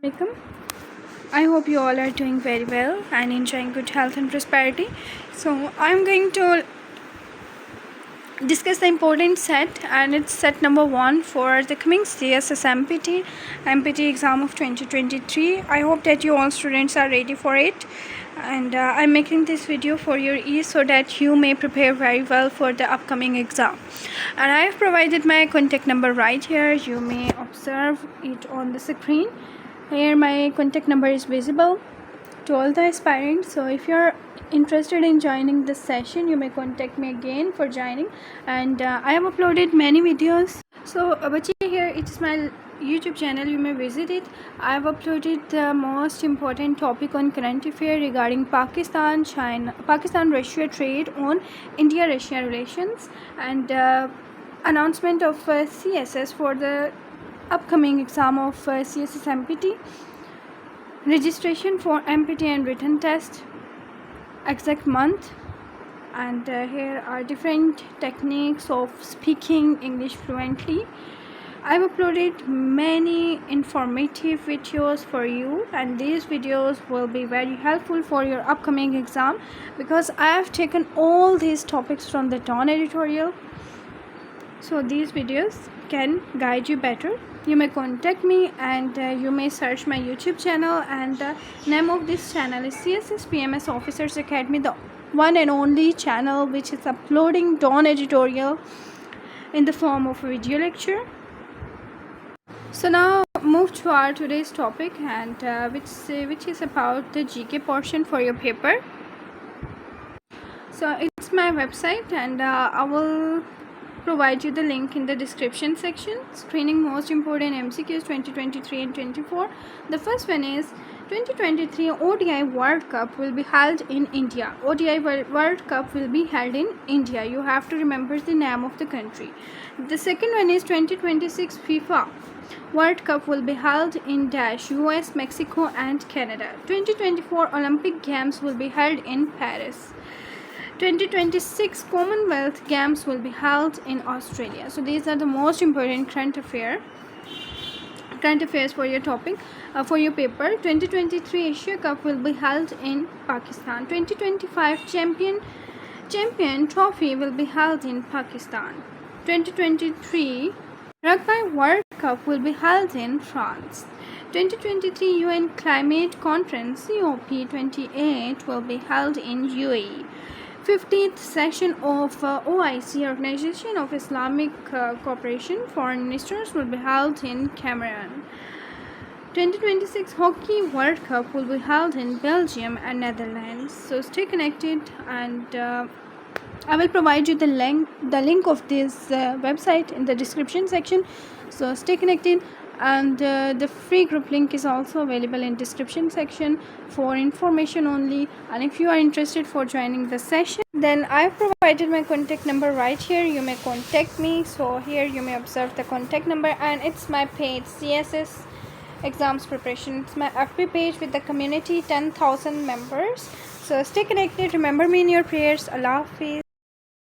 Welcome. I hope you all are doing very well and enjoying good health and prosperity. So I'm going to discuss the important set, and it's set number 1 for the coming CSS MPT exam of 2023. I hope that you all students are ready for it, and I'm making this video for your ease so that you may prepare very well for the upcoming exam. And I have provided my contact number right here. You may observe it on the screen. Here my contact number is visible to all the aspirants. So if you're interested in joining this session, you may contact me again for joining. And I have uploaded many videos. So here it is my YouTube channel. You may visit it. I have uploaded the most important topic on current affair regarding Pakistan-Russia trade, on India-Russia relations, and announcement of CSS for the upcoming exam of CSS MPT, registration for MPT and written test, exact month, and here are different techniques of speaking English fluently. I've uploaded many informative videos for you, and these videos will be very helpful for your upcoming exam because I have taken all these topics from the Dawn editorial. So these videos can guide you better. You may contact me, and you may search my YouTube channel, and the name of this channel is CSS PMS Officers Academy, the one and only channel which is uploading Dawn editorial in the form of a video lecture. So now move to our today's topic, and which is about the GK portion for your paper. So it's my website, and I will provide you the link in the description section. Screening most important MCQs 2023 and 24. The first one is 2023 ODI World Cup will be held in India. ODI World Cup will be held in India. You have to remember the name of the country. The second one is 2026 FIFA World Cup will be held in US, Mexico and Canada. 2024 Olympic Games will be held in Paris. 2026 Commonwealth Games will be held in Australia. So these are the most important current affairs for your topic, for your paper. 2023 Asia Cup will be held in Pakistan. 2025 Champion Trophy will be held in Pakistan. 2023 Rugby World Cup will be held in France. 2023 UN Climate Conference COP28 will be held in UAE. 15th session of OIC, Organization of Islamic Cooperation, Foreign Ministers will be held in Cameroon. 2026 Hockey World Cup will be held in Belgium and Netherlands. So stay connected, and I will provide you the link of this website in the description section. So stay connected, and the free group link is also available in description section for information only. And if you are interested for joining the session, then I've provided my contact number right here. You may contact me. So here you may observe the contact number, and it's my page CSS exams preparation. It's my FB page with the community 10,000 members. So stay connected. Remember me in your prayers. Allah Hafiz.